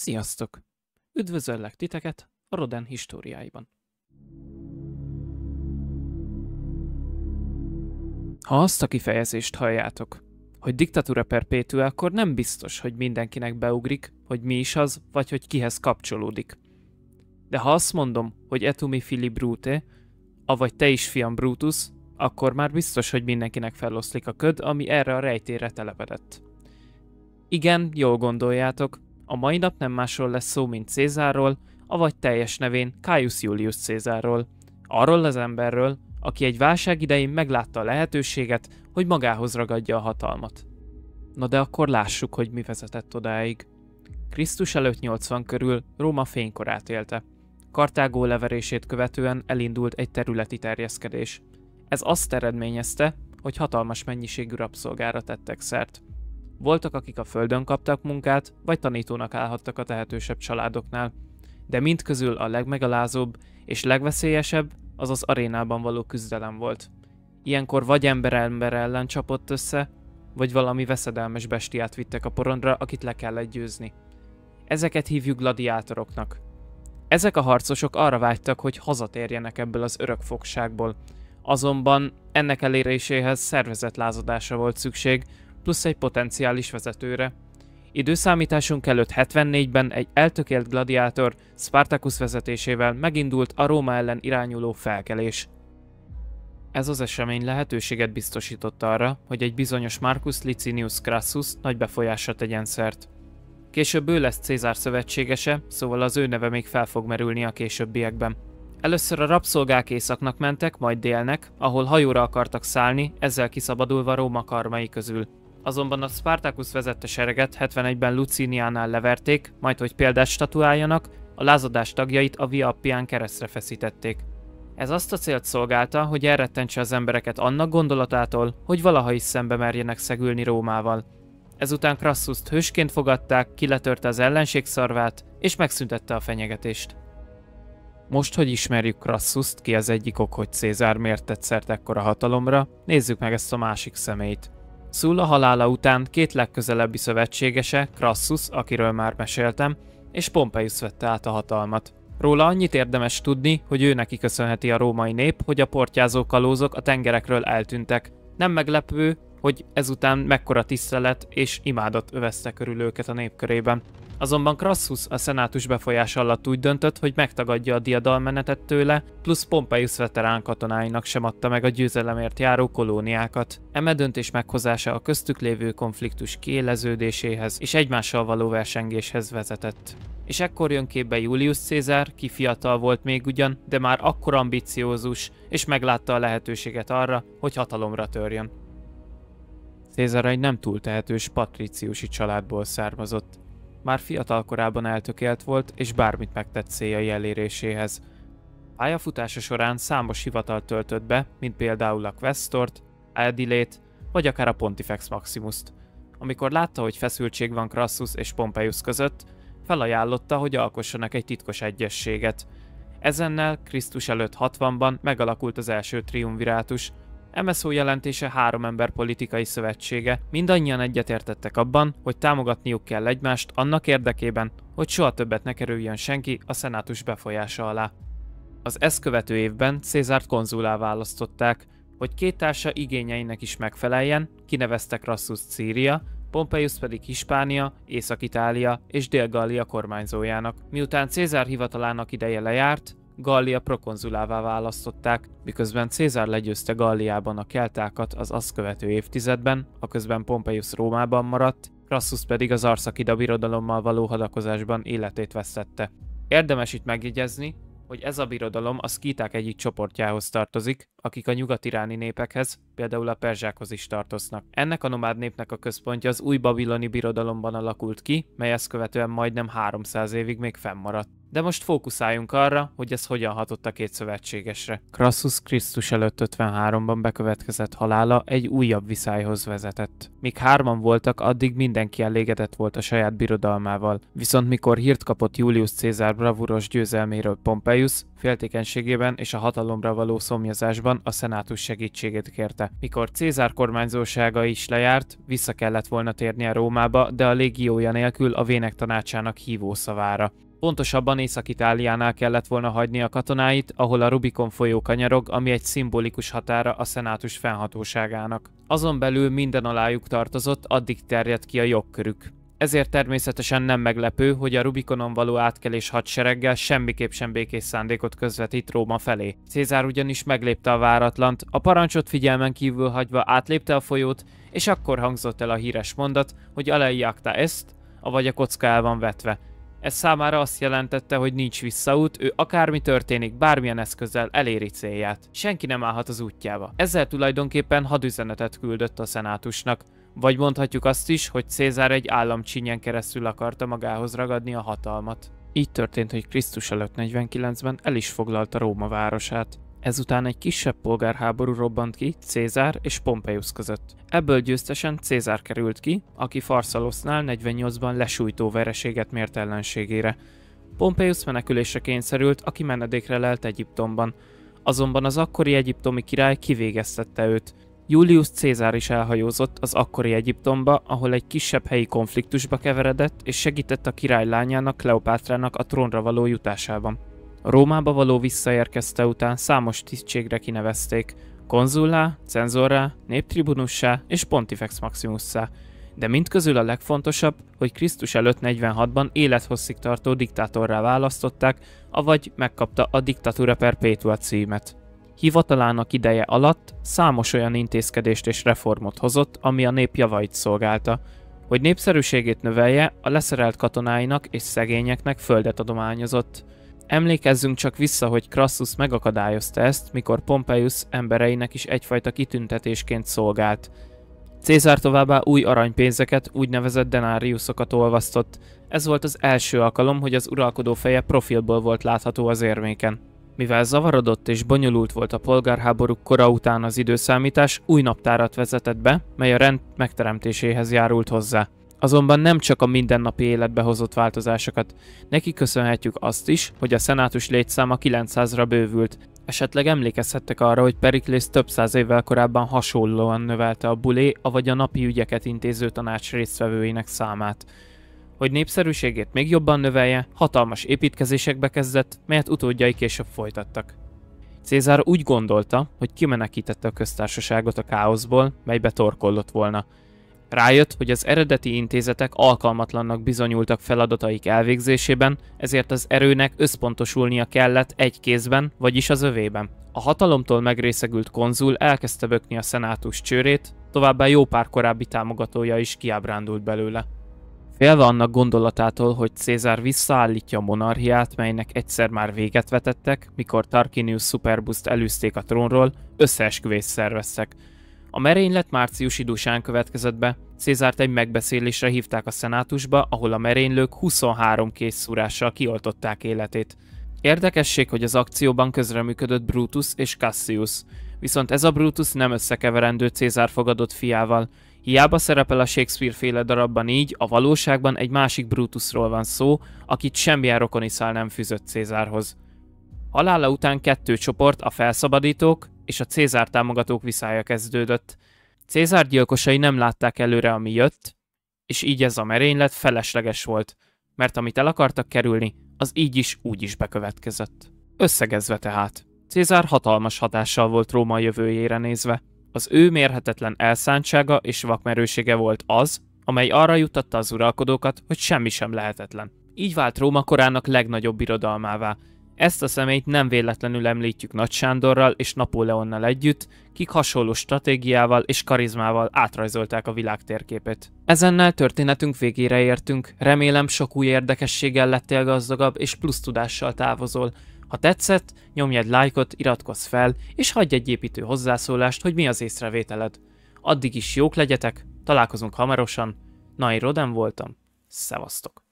Sziasztok! Üdvözöllek titeket a Roden históriáiban. Ha azt a kifejezést halljátok, hogy diktatúra perpétua, akkor nem biztos, hogy mindenkinek beugrik, hogy mi is az, vagy hogy kihez kapcsolódik. De ha azt mondom, hogy etumi fili brute, avagy te is fiam Brutus, akkor már biztos, hogy mindenkinek feloszlik a köd, ami erre a rejtére telepedett. Igen, jól gondoljátok, a mai nap nem másról lesz szó, mint Cézárról, avagy teljes nevén Caius Iulius Cézárról. Arról az emberről, aki egy válság idején meglátta a lehetőséget, hogy magához ragadja a hatalmat. Na de akkor lássuk, hogy mi vezetett odáig. Krisztus előtt 80 körül Róma fénykorát élte. Kartágó leverését követően elindult egy területi terjeszkedés. Ez azt eredményezte, hogy hatalmas mennyiségű rabszolgára tettek szert. Voltak, akik a földön kaptak munkát, vagy tanítónak állhattak a tehetősebb családoknál, de mindközül a legmegalázóbb és legveszélyesebb az az arénában való küzdelem volt. Ilyenkor vagy ember ellen csapott össze, vagy valami veszedelmes bestiát vittek a porondra, akit le kellett győzni. Ezeket hívjuk gladiátoroknak. Ezek a harcosok arra vágytak, hogy hazatérjenek ebből az örökfogságból. Azonban ennek eléréséhez szervezetlázadásra volt szükség, plusz egy potenciális vezetőre. Időszámításunk előtt 74-ben egy eltökélt gladiátor Spartacus vezetésével megindult a Róma ellen irányuló felkelés. Ez az esemény lehetőséget biztosított arra, hogy egy bizonyos Marcus Licinius Crassus nagy befolyásra tegyen szert. Később ő lesz Cézár szövetségese, szóval az ő neve még fel fog merülni a későbbiekben. Először a rabszolgák északnak mentek, majd délnek, ahol hajóra akartak szállni, ezzel kiszabadulva Róma karmai közül. Azonban a Spartacus vezette sereget 71-ben Luciniánál leverték, majd hogy példát statuáljanak, a lázadás tagjait a Via Appián keresztre feszítették. Ez azt a célt szolgálta, hogy elrettentse az embereket annak gondolatától, hogy valaha is szembe merjenek szegülni Rómával. Ezután Crassust hősként fogadták, kiletörte az ellenség szarvát, és megszüntette a fenyegetést. Most, hogy ismerjük Crassust, ki az egyik ok, hogy Cézár miért tett szert ekkora hatalomra, nézzük meg ezt a másik személyt. Sulla halála után két legközelebbi szövetségese, Crassus, akiről már meséltem, és Pompeius vette át a hatalmat. Róla annyit érdemes tudni, hogy ő neki köszönheti a római nép, hogy a portyázó kalózok a tengerekről eltűntek. Nem meglepő, hogy ezután mekkora tisztelet és imádat övezte körül őket a nép körében. Azonban Crassus a szenátus befolyása alatt úgy döntött, hogy megtagadja a diadalmenetet tőle, plusz Pompeius veterán katonáinak sem adta meg a győzelemért járó kolóniákat. Eme döntés meghozása a köztük lévő konfliktus kiéleződéséhez és egymással való versengéshez vezetett. És ekkor jön képbe Julius Cézár, ki fiatal volt még ugyan, de már akkor ambiciózus, és meglátta a lehetőséget arra, hogy hatalomra törjön. Cézár egy nem túl tehetős patriciusi családból származott. Már fiatal korában eltökélt volt, és bármit megtett céljai eléréséhez. Pályafutása során számos hivatalt töltött be, mint például a Questort, Aedilét, vagy akár a Pontifex Maximust. Amikor látta, hogy feszültség van Crassus és Pompeius között, felajánlotta, hogy alkossanak egy titkos egyességet. Ezennel Krisztus előtt 60-ban megalakult az első triumvirátus. Eme szó jelentése 3 ember politikai szövetsége, mindannyian egyetértettek abban, hogy támogatniuk kell egymást annak érdekében, hogy soha többet ne kerüljön senki a szenátus befolyása alá. Az ezt követő évben Cézárt konzulá választották, hogy két társa igényeinek is megfeleljen, kinevezte Crassus Szíria, Pompeius pedig Hispánia, Észak-Itália és Dél-Gallia kormányzójának. Miután Cézár hivatalának ideje lejárt, Gallia prokonzulává választották, miközben Cézár legyőzte Galliában a keltákat az azt követő évtizedben, aközben Pompeius Rómában maradt, Crassus pedig az Arszakida birodalommal való hadakozásban életét vesztette. Érdemes itt megjegyezni, hogy ez a birodalom a szkíták egyik csoportjához tartozik, akik a nyugat-iráni népekhez, például a perzsákhoz is tartoznak. Ennek a nomád népnek a központja az új babiloni birodalomban alakult ki, mely ezt követően majdnem 300 évig még fennmaradt. De most fókuszáljunk arra, hogy ez hogyan hatott a két szövetségesre. Crassus Krisztus előtt 53-ban bekövetkezett halála egy újabb viszályhoz vezetett. Míg 3-an voltak, addig mindenki elégedett volt a saját birodalmával. Viszont mikor hírt kapott Julius Cézár bravúros győzelméről Pompeius, féltékenységében és a hatalomra való szomjazásban a szenátus segítségét kérte. Mikor Cézár kormányzósága is lejárt, vissza kellett volna térnie Rómába, de a légiója nélkül a vének tanácsának hívószavára. Pontosabban Észak-Itáliánál kellett volna hagyni a katonáit, ahol a Rubikon folyó kanyarog, ami egy szimbolikus határa a szenátus fennhatóságának. Azon belül minden alájuk tartozott, addig terjedt ki a jogkörük. Ezért természetesen nem meglepő, hogy a Rubikonon való átkelés hadsereggel semmiképp sem békés szándékot közvetít Róma felé. Cézár ugyanis meglépte a váratlant, a parancsot figyelmen kívül hagyva átlépte a folyót, és akkor hangzott el a híres mondat, hogy alei acta est, avagy a kocka el van vetve. Ez számára azt jelentette, hogy nincs visszaút, ő akármi történik, bármilyen eszközzel eléri célját. Senki nem állhat az útjába. Ezzel tulajdonképpen hadüzenetet küldött a szenátusnak. Vagy mondhatjuk azt is, hogy Cézár egy államcsínyen keresztül akarta magához ragadni a hatalmat. Így történt, hogy Krisztus előtt 49-ben el is foglalta Róma városát. Ezután egy kisebb polgárháború robbant ki Cézár és Pompeius között. Ebből győztesen Cézár került ki, aki Pharsalosnál 48-ban lesújtó vereséget mért ellenségére. Pompeius menekülésre kényszerült, aki menedékre lelt Egyiptomban. Azonban az akkori egyiptomi király kivégeztette őt. Julius Cézár is elhajózott az akkori Egyiptomba, ahol egy kisebb helyi konfliktusba keveredett, és segített a király lányának, Kleopátrának a trónra való jutásában. Rómába való visszaérkezte után számos tisztségre kinevezték, konzullá, cenzorrá, néptribunussá és pontifex maximusszá, de mindközül a legfontosabb, hogy Krisztus előtt 46-ban élethosszig tartó diktátorrá választották, avagy megkapta a Dictatura Perpetua címet. Hivatalának ideje alatt számos olyan intézkedést és reformot hozott, ami a nép javait szolgálta. Hogy népszerűségét növelje, a leszerelt katonáinak és szegényeknek földet adományozott. Emlékezzünk csak vissza, hogy Crassus megakadályozta ezt, mikor Pompeius embereinek is egyfajta kitüntetésként szolgált. Cézár továbbá új aranypénzeket, úgynevezett denáriusokat olvasztott. Ez volt az első alkalom, hogy az uralkodó feje profilból volt látható az érméken. Mivel zavarodott és bonyolult volt a polgárháborúk kora után az időszámítás, új naptárat vezetett be, mely a rend megteremtéséhez járult hozzá. Azonban nem csak a mindennapi életbe hozott változásokat. Neki köszönhetjük azt is, hogy a szenátus létszáma 900-ra bővült. Esetleg emlékezhettek arra, hogy Periklész több száz évvel korábban hasonlóan növelte a bulé, avagy a napi ügyeket intéző tanács résztvevőinek számát. Hogy népszerűségét még jobban növelje, hatalmas építkezésekbe kezdett, melyet utódjai később folytattak. Cézár úgy gondolta, hogy kimenekítette a köztársaságot a káoszból, melybe torkollott volna. Rájött, hogy az eredeti intézetek alkalmatlannak bizonyultak feladataik elvégzésében, ezért az erőnek összpontosulnia kellett egy kézben, vagyis az övében. A hatalomtól megrészegült konzul elkezdte bökni a szenátus csőrét, továbbá jó pár korábbi támogatója is kiábrándult belőle. Félve annak gondolatától, hogy Cézár visszaállítja a monarchiát, melynek egyszer már véget vetettek, mikor Tarquinius Superbust elűzték a trónról, összeesküvést szerveztek. A merénylet márciusi dusán következett be, Cézárt egy megbeszélésre hívták a szenátusba, ahol a merénylők 23 készszúrással kioltották életét. Érdekesség, hogy az akcióban közreműködött Brutus és Cassius, viszont ez a Brutus nem összekeverendő Cézár fogadott fiával. Hiába szerepel a Shakespeare-féle darabban így, a valóságban egy másik Brutusról van szó, akit semmilyen rokoni szál nem fűzött Cézárhoz. Halála után 2 csoport, a felszabadítók és a Cézár támogatók viszája kezdődött. Cézár gyilkosai nem látták előre, ami jött, és így ez a merénylet felesleges volt, mert amit el akartak kerülni, az így is úgy is bekövetkezett. Összegezve tehát, Cézár hatalmas hatással volt Róma jövőjére nézve. Az ő mérhetetlen elszántsága és vakmerősége volt az, amely arra juttatta az uralkodókat, hogy semmi sem lehetetlen. Így vált Róma korának legnagyobb birodalmává. Ezt a személyt nem véletlenül említjük Nagy Sándorral és Napóleonnal együtt, kik hasonló stratégiával és karizmával átrajzolták a világ térképét. Ezennel történetünk végére értünk, remélem sok új érdekességgel lettél gazdagabb és plusz tudással távozol. Ha tetszett, nyomj egy lájkot, iratkozz fel, és hagyj egy építő hozzászólást, hogy mi az észrevételed. Addig is jók legyetek, találkozunk hamarosan. Nai Roden voltam, szevasztok!